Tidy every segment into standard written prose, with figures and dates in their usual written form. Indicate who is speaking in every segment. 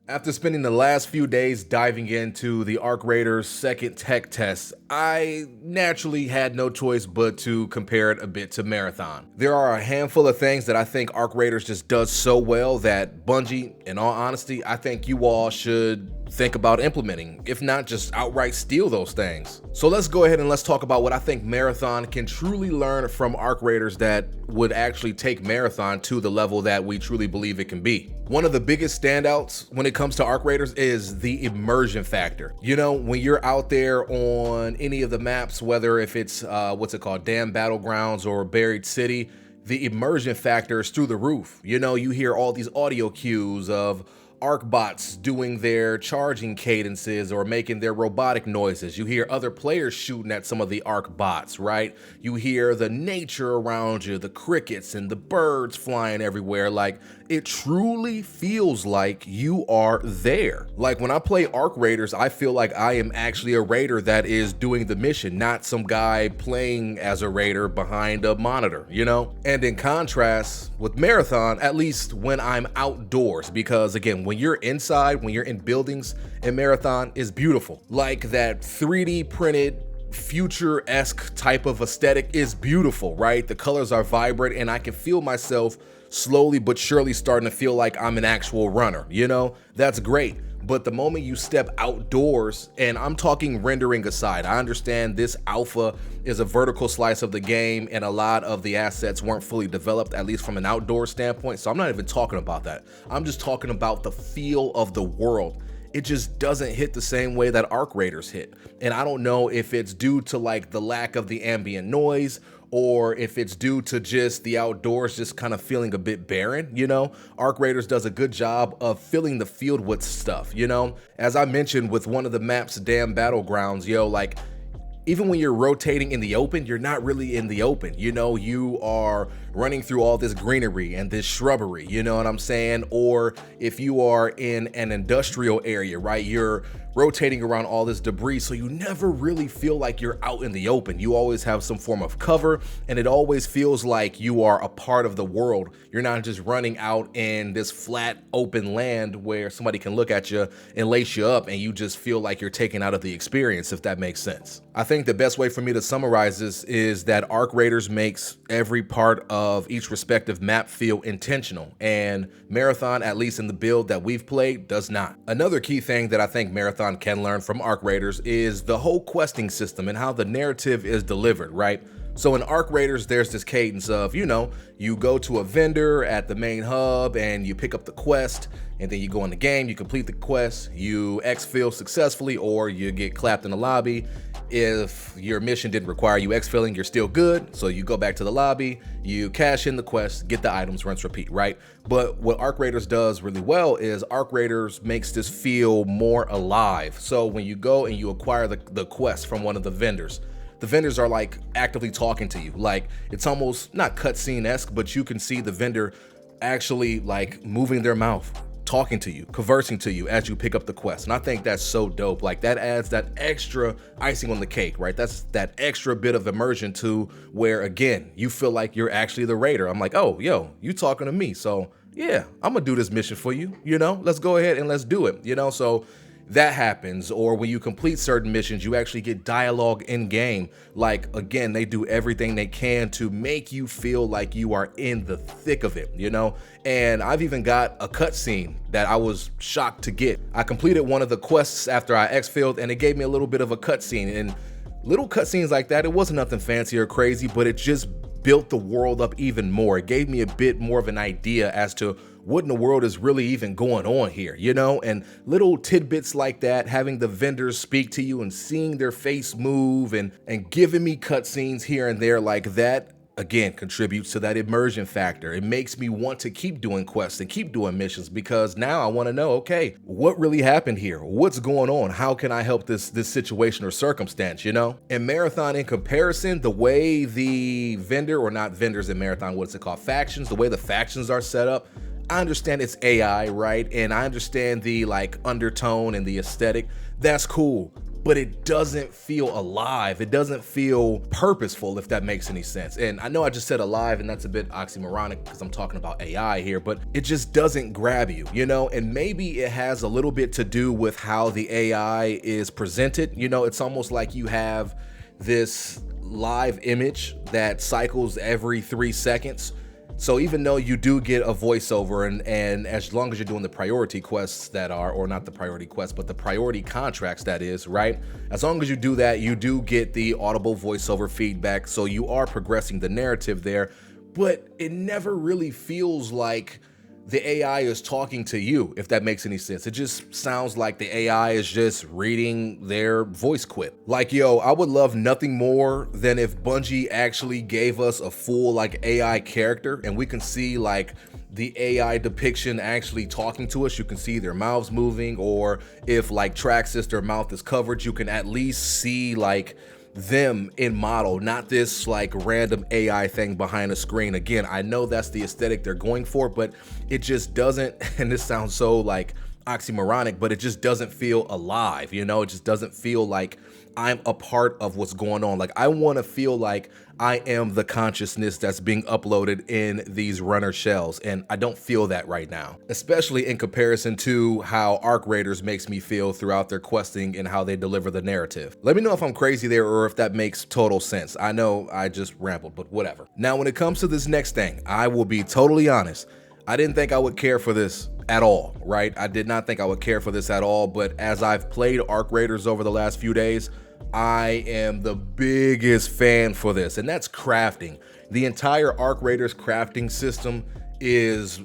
Speaker 1: After spending the last few days diving into the Arc Raiders second tech test, I naturally had no choice but to compare it a bit to Marathon. There are a handful of things that I think Arc Raiders just does so well that Bungie, in all honesty, I think you all should think about implementing, if not just outright steal those things. So let's go ahead and let's talk about what I think Marathon can truly learn from Arc Raiders that would actually take Marathon to the level that we truly believe it can be. One of the biggest standouts when it comes to Arc Raiders is the immersion factor. You know, when you're out there on any of the maps, whether if it's Damn Battlegrounds or Buried City, the immersion factor is through the roof. You know, you hear all these audio cues of Arc bots doing their charging cadences or making their robotic noises. You hear other players shooting at some of the Arc bots, right? You hear the nature around you, the crickets and the birds flying everywhere. Like, it truly feels like you are there. Like, when I play Arc Raiders, I feel like I am actually a raider that is doing the mission, not some guy playing as a raider behind a monitor, you know? And in contrast with Marathon, at least when I'm outdoors, because again, when you're inside, when you're in buildings in Marathon, is beautiful. Like, that 3D printed future-esque type of aesthetic is beautiful, right? The colors are vibrant and I can feel myself slowly but surely starting to feel like I'm an actual runner, you know? That's great. But the moment you step outdoors, and I'm talking rendering aside, I understand this alpha is a vertical slice of the game and a lot of the assets weren't fully developed, at least from an outdoor standpoint. So I'm not even talking about that. I'm just talking about the feel of the world. It just doesn't hit the same way that Arc Raiders hit. And I don't know if it's due to like the lack of the ambient noise or if it's due to just the outdoors just kind of feeling a bit barren, you know? Arc Raiders does a good job of filling the field with stuff, you know? As I mentioned with one of the maps, Damn Battlegrounds, yo, like, even when you're rotating in the open, you're not really in the open. You know, you are running through all this greenery and this shrubbery, you know what I'm saying? Or if you are in an industrial area, right, you're rotating around all this debris, so you never really feel like you're out in the open. You always have some form of cover, and it always feels like you are a part of the world. You're not just running out in this flat open land where somebody can look at you and lace you up and you just feel like you're taken out of the experience, if that makes sense. I think the best way for me to summarize this is that Arc Raiders makes every part of each respective map feel intentional, and Marathon, at least in the build that we've played, does not. Another key thing that I think Marathon can learn from Arc Raiders is the whole questing system and how the narrative is delivered, right? So in Arc Raiders, there's this cadence of, you know, you go to a vendor at the main hub and you pick up the quest, and then you go in the game, you complete the quest, you exfil successfully, or you get clapped in the lobby. If your mission didn't require you exfilling, you're still good. So you go back to the lobby, you cash in the quest, get the items, rinse, repeat, right? But what Arc Raiders does really well is Arc Raiders makes this feel more alive. So when you go and you acquire the quest from one of the vendors are like actively talking to you. Like, it's almost not cutscene-esque, but you can see the vendor actually like moving their mouth, talking to you, conversing to you as you pick up the quest. And I think that's so dope. Like, that adds that extra icing on the cake, right? That's that extra bit of immersion to where, again, you feel like you're actually the raider. I'm like, oh, yo, you talking to me. So yeah, I'm gonna do this mission for you, you know? Let's go ahead and let's do it, you know? So that happens. Or when you complete certain missions, you actually get dialogue in game. Like, again, they do everything they can to make you feel like you are in the thick of it, you know? And I've even got a cutscene that I was shocked to get. I completed one of the quests after I exfilled, and it gave me a little bit of a cutscene. And little cutscenes like that, it wasn't nothing fancy or crazy, but it just built the world up even more. It gave me a bit more of an idea as to what in the world is really even going on here, you know? And little tidbits like that, having the vendors speak to you and seeing their face move and giving me cutscenes here and there like that, again, contributes to that immersion factor. It makes me want to keep doing quests and keep doing missions, because now I want to know, okay, what really happened here? What's going on? How can I help this situation or circumstance, you know? In Marathon, in comparison, the way the vendor, or not vendors in Marathon, what's it called? Factions, the way the factions are set up, I understand it's AI, right? And I understand the like undertone and the aesthetic. That's cool. but it doesn't feel alive. It doesn't feel purposeful, if that makes any sense. And I know I just said alive, and that's a bit oxymoronic because I'm talking about AI here, but it just doesn't grab you, you know? And maybe it has a little bit to do with how the AI is presented. You know, it's almost like you have this live image that cycles every 3 seconds. So even though you do get a voiceover, and as long as you're doing the priority quests that are, or not the priority quests, but the priority contracts, that is, right? As long as you do that, you do get the audible voiceover feedback. So you are progressing the narrative there, but it never really feels like the AI is talking to you, if that makes any sense. It just sounds like the AI is just reading their voice quip. Like, yo, I would love nothing more than if Bungie actually gave us a full like AI character and we can see like the AI depiction actually talking to us. You can see their mouths moving, or if like Traxxas, their mouth is covered, you can at least see like them in model, not this like random AI thing behind a screen. Again, I know that's the aesthetic they're going for, but it just doesn't, and this sounds so like oxymoronic, but it just doesn't feel alive, you know? It just doesn't feel like I'm a part of what's going on. Like, I want to feel like I am the consciousness that's being uploaded in these runner shells, and I don't feel that right now, especially in comparison to how Arc Raiders makes me feel throughout their questing and how they deliver the narrative. Let me know if I'm crazy there or if that makes total sense. I know I just rambled, but whatever. Now, when it comes to this next thing, I will be totally honest. I didn't think I would care for this at all, right? I did not think I would care for this at all, but as I've played Arc Raiders over the last few days, I am the biggest fan for this, and that's crafting. The entire Arc Raiders crafting system is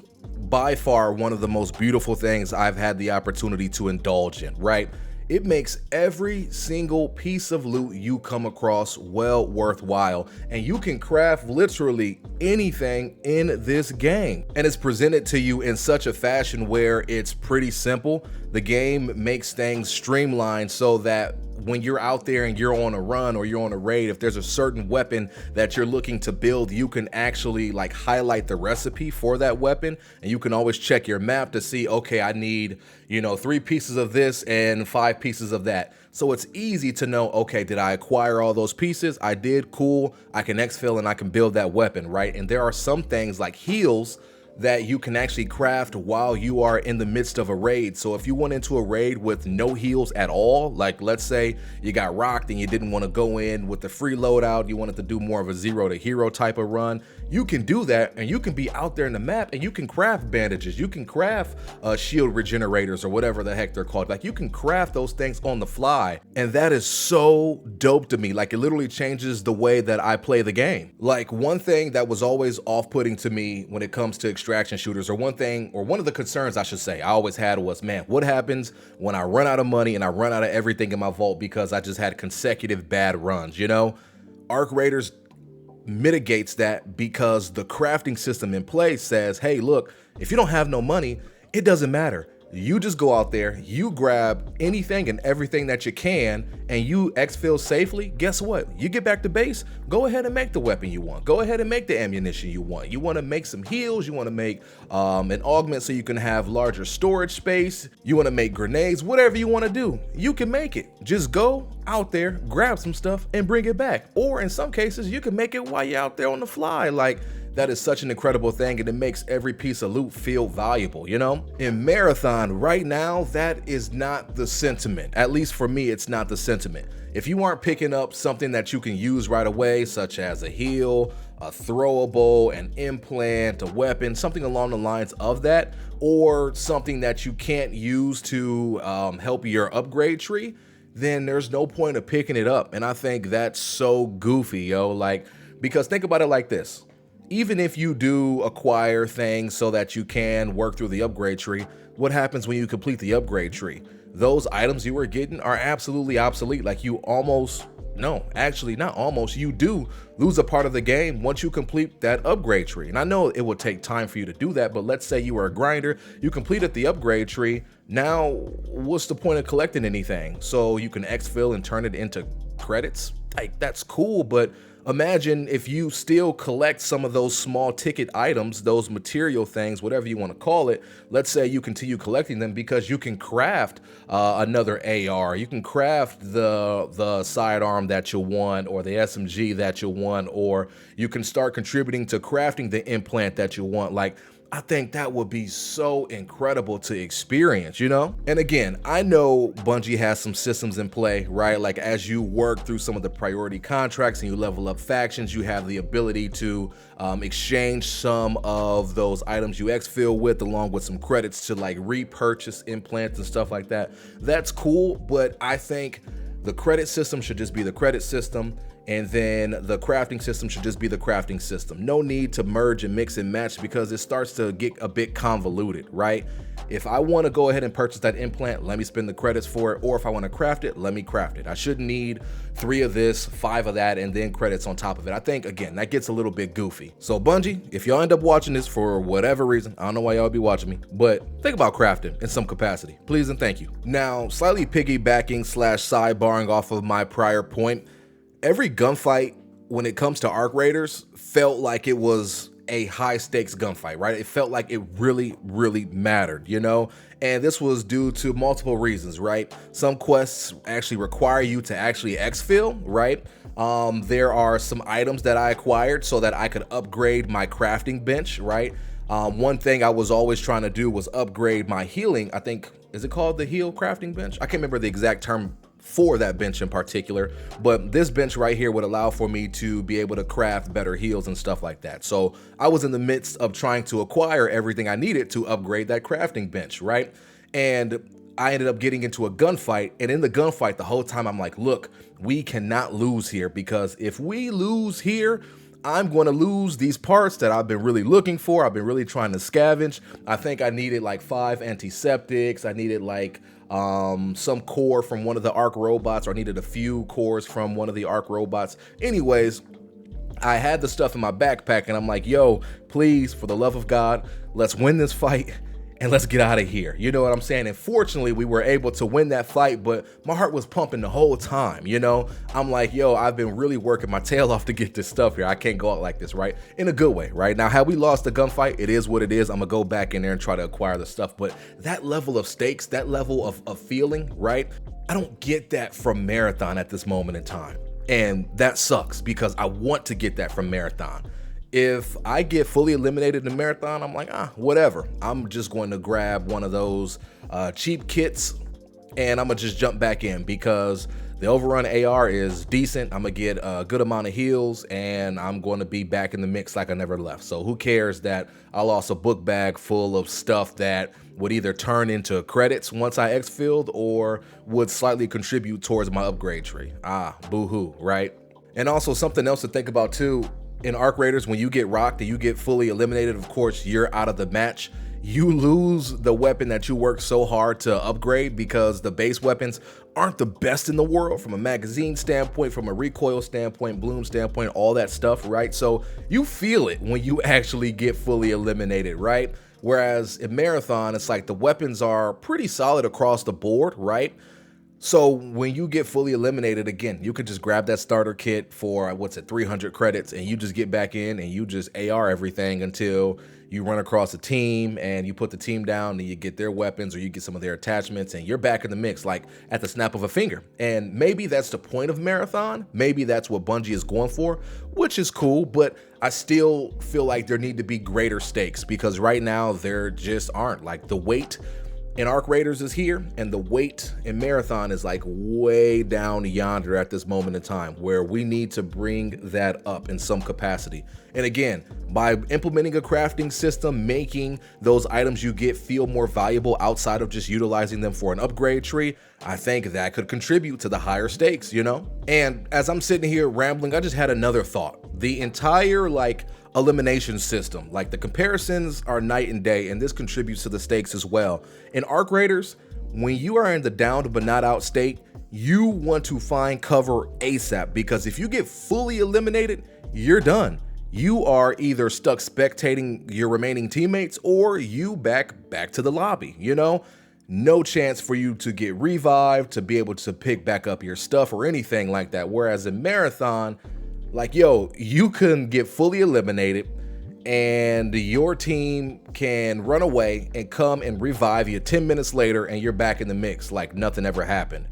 Speaker 1: by far one of the most beautiful things I've had the opportunity to indulge in, right? It makes every single piece of loot you come across well worthwhile, and you can craft literally anything in this game. And it's presented to you in such a fashion where it's pretty simple. The game makes things streamlined so that when you're out there and you're on a run or you're on a raid, if there's a certain weapon that you're looking to build, you can actually like highlight the recipe for that weapon, and you can always check your map to see, okay, I need, you know, 3 pieces of this and 5 pieces of that. So it's easy to know, okay, did I acquire all those pieces? I did, cool. I can exfil and I can build that weapon, right? And there are some things like heals that you can actually craft while you are in the midst of a raid. So if you went into a raid with no heals at all, like let's say you got rocked and you didn't want to go in with the free loadout, you wanted to do more of a 0 to hero type of run, you can do that, and you can be out there in the map and you can craft bandages, you can craft shield regenerators or whatever the heck they're called. Like, you can craft those things on the fly, and that is so dope to me. Like, it literally changes the way that I play the game. Like, one thing that was always off-putting to me when it comes to extraction shooters, or one of the concerns I should say I always had was, man, what happens when I run out of money and I run out of everything in my vault because I just had consecutive bad runs, you know? Arc Raiders mitigates that because the crafting system in place says, hey, look, if you don't have no money, it doesn't matter. You just go out there, you grab anything and everything that you can, and you exfil safely. Guess what? You get back to base, go ahead and make the weapon you want. Go ahead and make the ammunition you want. You want to make some heals, you want to make an augment so you can have larger storage space, you want to make grenades, whatever you want to do, you can make it. Just go out there, grab some stuff, and bring it back. Or in some cases, you can make it while you're out there on the fly. Like, that is such an incredible thing, and it makes every piece of loot feel valuable, you know? In Marathon, right now, that is not the sentiment. At least for me, it's not the sentiment. If you aren't picking up something that you can use right away, such as a heal, a throwable, an implant, a weapon, something along the lines of that, or something that you can't use to help your upgrade tree, then there's no point of picking it up. And I think that's so goofy, yo. Like, because think about it like this. Even if you do acquire things so that you can work through the upgrade tree, what happens when you complete the upgrade tree? Those items you were getting are absolutely obsolete. Like, you almost, no, actually not almost, you do lose a part of the game once you complete that upgrade tree. And I know it will take time for you to do that, but let's say you were a grinder, you completed the upgrade tree. Now, what's the point of collecting anything? So you can exfil and turn it into credits? Like, that's cool, but Imagine if you still collect some of those small ticket items, those material things, whatever you want to call it. Let's say you continue collecting them because you can craft another AR, you can craft the sidearm that you want, or the SMG that you want, or you can start contributing to crafting the implant that you want. Like, I think that would be so incredible to experience, you know? And again, I know Bungie has some systems in play, right? Like, as you work through some of the priority contracts and you level up factions, you have the ability to exchange some of those items you exfil with, along with some credits to like repurchase implants and stuff like that. That's cool, but I think the credit system should just be the credit system, and then the crafting system should just be the crafting system. No need to merge and mix and match, because it starts to get a bit convoluted, right? If I want to go ahead and purchase that implant, let me spend the credits for it, or if I want to craft it, let me craft it. I shouldn't need 3 of this, 5 of that, and then credits on top of it. I think, again, that gets a little bit goofy. So Bungie, if y'all end up watching this for whatever reason, I don't know why y'all be watching me, but think about crafting in some capacity, please and thank you. Now, slightly piggybacking / sidebarring off of my prior point, every gunfight when it comes to Arc Raiders felt like it was a high stakes gunfight, right? It felt like it really, really mattered, you know? And this was due to multiple reasons, right? Some quests actually require you to actually exfil, right? There are some items that I acquired so that I could upgrade my crafting bench, right? One thing I was always trying to do was upgrade my healing. I think, is it called the heal crafting bench? I can't remember the exact term for that bench in particular, but this bench right here would allow for me to be able to craft better heals and stuff like that. So I was in the midst of trying to acquire everything I needed to upgrade that crafting bench, right? And I ended up getting into a gunfight, and in the gunfight the whole time I'm like, look, we cannot lose here, because if we lose here, I'm going to lose these parts that I've been really looking for. I've been really trying to scavenge. I think I needed like 5 antiseptics. I needed like some core from one of the Arc robots, or I needed a few cores from one of the Arc robots. Anyways, I had the stuff in my backpack, and I'm like, yo, please, for the love of God, let's win this fight and let's get out of here. You know what I'm saying? And fortunately, we were able to win that fight, but my heart was pumping the whole time, you know? I'm like, yo, I've been really working my tail off to get this stuff here. I can't go out like this, right? In a good way, right? Now, had we lost the gunfight, it is what it is. I'm gonna go back in there and try to acquire the stuff, but that level of stakes, that level of feeling, right? I don't get that from Marathon at this moment in time. And that sucks, because I want to get that from Marathon. If I get fully eliminated in the Marathon, I'm like, whatever. I'm just going to grab one of those cheap kits, and I'm gonna just jump back in, because the overrun AR is decent. I'm gonna get a good amount of heals, and I'm going to be back in the mix like I never left. So who cares that I lost a book bag full of stuff that would either turn into credits once I exfilled, or would slightly contribute towards my upgrade tree. Boo-hoo, right? And also something else to think about too, in Arc Raiders, when you get rocked and you get fully eliminated, of course, you're out of the match. You lose the weapon that you worked so hard to upgrade, because the base weapons aren't the best in the world from a magazine standpoint, from a recoil standpoint, bloom standpoint, all that stuff, right? So you feel it when you actually get fully eliminated, right? Whereas in Marathon, it's like the weapons are pretty solid across the board, right? So when you get fully eliminated, again, you could just grab that starter kit for, 300 credits, and you just get back in and you just AR everything until you run across a team and you put the team down and you get their weapons, or you get some of their attachments, and you're back in the mix like at the snap of a finger. And maybe that's the point of Marathon. Maybe that's what Bungie is going for, which is cool, but I still feel like there need to be greater stakes, because right now there just aren't. Like, the weight in Arc Raiders is here, and the weight in Marathon is like way down yonder at this moment in time, where we need to bring that up in some capacity. And again, by implementing a crafting system, making those items you get feel more valuable outside of just utilizing them for an upgrade tree, I think that could contribute to the higher stakes, you know? And as I'm sitting here rambling, I just had another thought. The entire elimination system, like, the comparisons are night and day, and this contributes to the stakes as well. In Arc Raiders, when you are in the downed but not out state, you want to find cover ASAP, because if you get fully eliminated, you're done. You are either stuck spectating your remaining teammates, or you back to the lobby, you know? No chance for you to get revived, to be able to pick back up your stuff or anything like that. Whereas in Marathon, Like, yo, you can get fully eliminated and your team can run away and come and revive you 10 minutes later and you're back in the mix like nothing ever happened.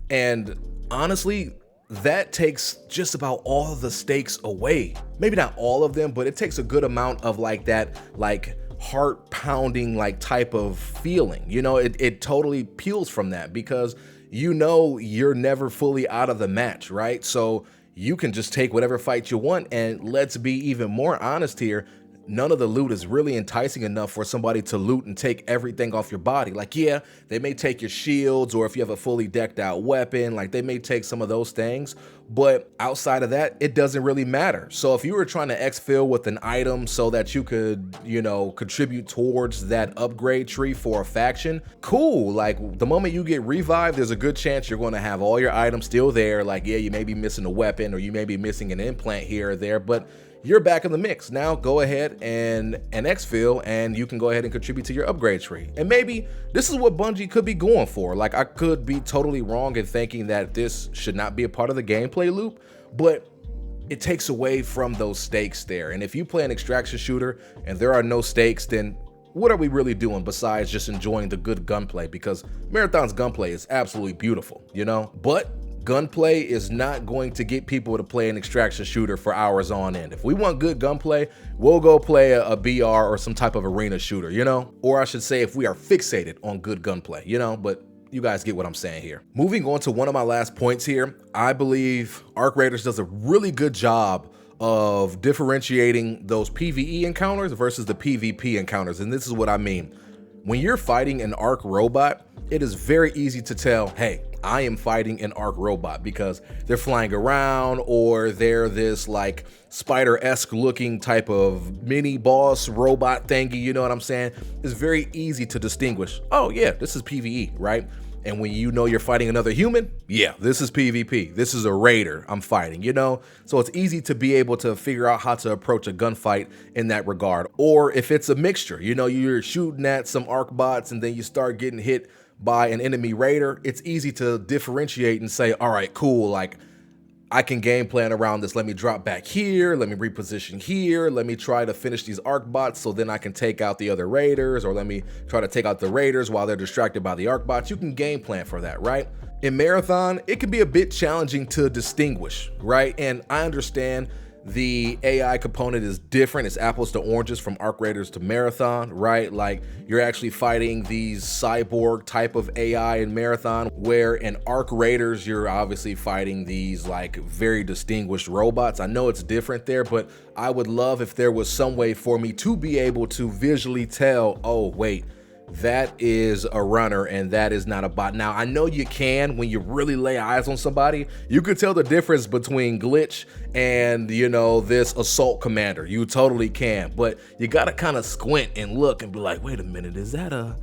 Speaker 1: And honestly, that takes just about all of the stakes away. Maybe not all of them, but it takes a good amount of like that, like heart pounding, like type of feeling. You know, it totally peels from that because you know you're never fully out of the match, right? So you can just take whatever fight you want. And let's be even more honest here. None of the loot is really enticing enough for somebody to loot and take everything off your body. Like, yeah, they may take your shields, or if you have a fully decked out weapon, like they may take some of those things, but outside of that, it doesn't really matter. So if you were trying to exfil with an item so that you could, you know, contribute towards that upgrade tree for a faction, cool. Like the moment you get revived, there's a good chance you're going to have all your items still there. Like, yeah, you may be missing a weapon or you may be missing an implant here or there, but you're back in the mix. Now go ahead and exfil and you can go ahead and contribute to your upgrade tree. And maybe this is what Bungie could be going for. Like, I could be totally wrong in thinking that this should not be a part of the gameplay loop, but it takes away from those stakes there. And if you play an extraction shooter and there are no stakes, then what are we really doing besides just enjoying the good gunplay? Because Marathon's gunplay is absolutely beautiful, you know? But gunplay is not going to get people to play an extraction shooter for hours on end. If we want good gunplay, we'll go play a BR or some type of arena shooter, you know? Or I should say, if we are fixated on good gunplay, you know? But you guys get what I'm saying here. Moving on to one of my last points here, I believe Arc Raiders does a really good job of differentiating those PvE encounters versus the PvP encounters. And this is what I mean. When you're fighting an Arc robot, it is very easy to tell, hey, I am fighting an Arc robot because they're flying around or they're this like spider-esque looking type of mini boss robot thingy, you know what I'm saying? It's very easy to distinguish, oh yeah, this is PvE, right? And when you know you're fighting another human, yeah, this is PvP. This is a raider I'm fighting, you know? So it's easy to be able to figure out how to approach a gunfight in that regard. Or if it's a mixture, you know, you're shooting at some Arc bots and then you start getting hit by an enemy raider, it's easy to differentiate and say, all right, cool, like I can game plan around this. Let me drop back here. Let me reposition here. Let me try to finish these Arc bots so then I can take out the other raiders, or let me try to take out the raiders while they're distracted by the Arc bots. You can game plan for that, right? In Marathon, it can be a bit challenging to distinguish, right? And I understand the AI component is different. It's apples to oranges from Arc Raiders to Marathon, right? Like you're actually fighting these cyborg type of AI in Marathon, where in Arc Raiders, you're obviously fighting these like very distinguished robots. I know it's different there, but I would love if there was some way for me to be able to visually tell, oh, wait, that is a runner and that is not a bot. Now, I know you can when you really lay eyes on somebody. You could tell the difference between Glitch and, you know, this assault commander. You totally can, but you gotta kind of squint and look and be like, wait a minute, is that a...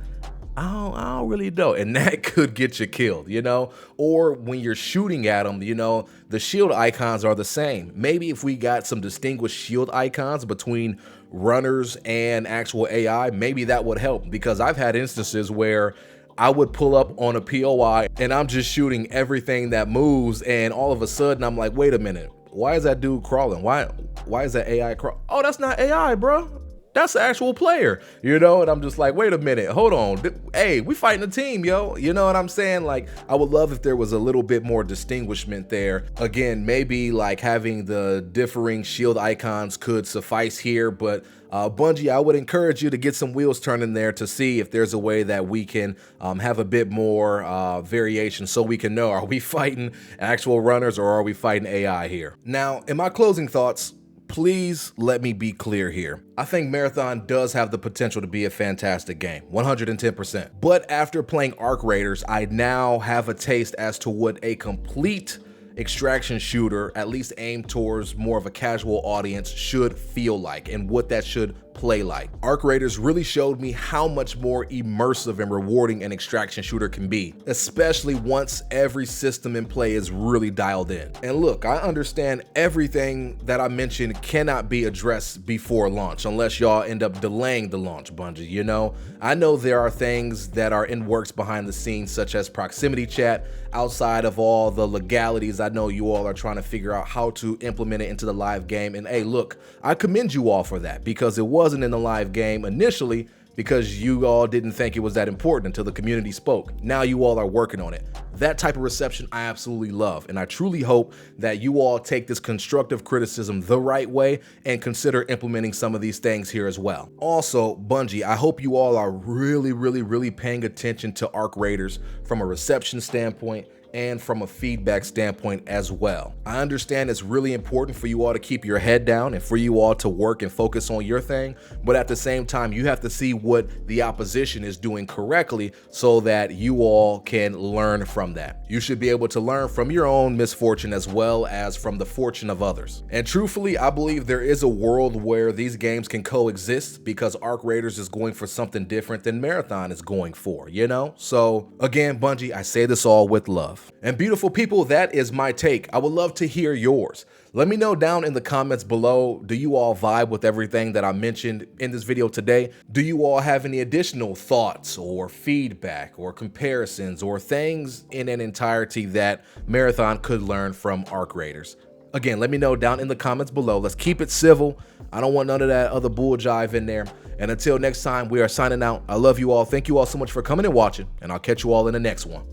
Speaker 1: I don't really know. And that could get you killed, you know? Or when you're shooting at them, you know, the shield icons are the same. Maybe if we got some distinguished shield icons between runners and actual AI, maybe that would help, because I've had instances where I would pull up on a POI and I'm just shooting everything that moves, and all of a sudden I'm like, wait a minute, why is that dude crawling? Why is that AI crawling? Oh, that's not AI, bro. That's the actual player, you know? And I'm just like, wait a minute, hold on. Hey, we fighting a team, yo. You know what I'm saying? Like, I would love if there was a little bit more distinguishment there. Again, maybe like having the differing shield icons could suffice here, but Bungie, I would encourage you to get some wheels turning there to see if there's a way that we can have a bit more variation so we can know, are we fighting actual runners or are we fighting AI here? Now, in my closing thoughts, please let me be clear here. I think Marathon does have the potential to be a fantastic game, 110%. But after playing Arc Raiders, I now have a taste as to what a complete extraction shooter, at least aimed towards more of a casual audience, should feel like and what that should play like. Arc Raiders really showed me how much more immersive and rewarding an extraction shooter can be, especially once every system in play is really dialed in. And look, I understand everything that I mentioned cannot be addressed before launch unless y'all end up delaying the launch, Bungie, you know? I know there are things that are in works behind the scenes, such as proximity chat, outside of all the legalities I I know you all are trying to figure out how to implement it into the live game. And hey, look, I commend you all for that, because it wasn't in the live game initially because you all didn't think it was that important until the community spoke. Now you all are working on it. That type of reception I absolutely love, and I truly hope that you all take this constructive criticism the right way and consider implementing some of these things here as well. Also, Bungie, I hope you all are really paying attention to Arc Raiders from a reception standpoint and from a feedback standpoint as well. I understand it's really important for you all to keep your head down and for you all to work and focus on your thing, but at the same time, you have to see what the opposition is doing correctly so that you all can learn from that. You should be able to learn from your own misfortune as well as from the fortune of others. And truthfully, I believe there is a world where these games can coexist because Arc Raiders is going for something different than Marathon is going for, you know? So again, Bungie, I say this all with love. And beautiful people, that is my take. I would love to hear yours. Let me know down in the comments below, do you all vibe with everything that I mentioned in this video today? Do you all have any additional thoughts or feedback or comparisons or things in an entirety that Marathon could learn from Arc Raiders? Again, let me know down in the comments below. Let's keep it civil. I don't want none of that other bull jive in there. And until next time, we are signing out. I love you all. Thank you all so much for coming and watching, and I'll catch you all in the next one.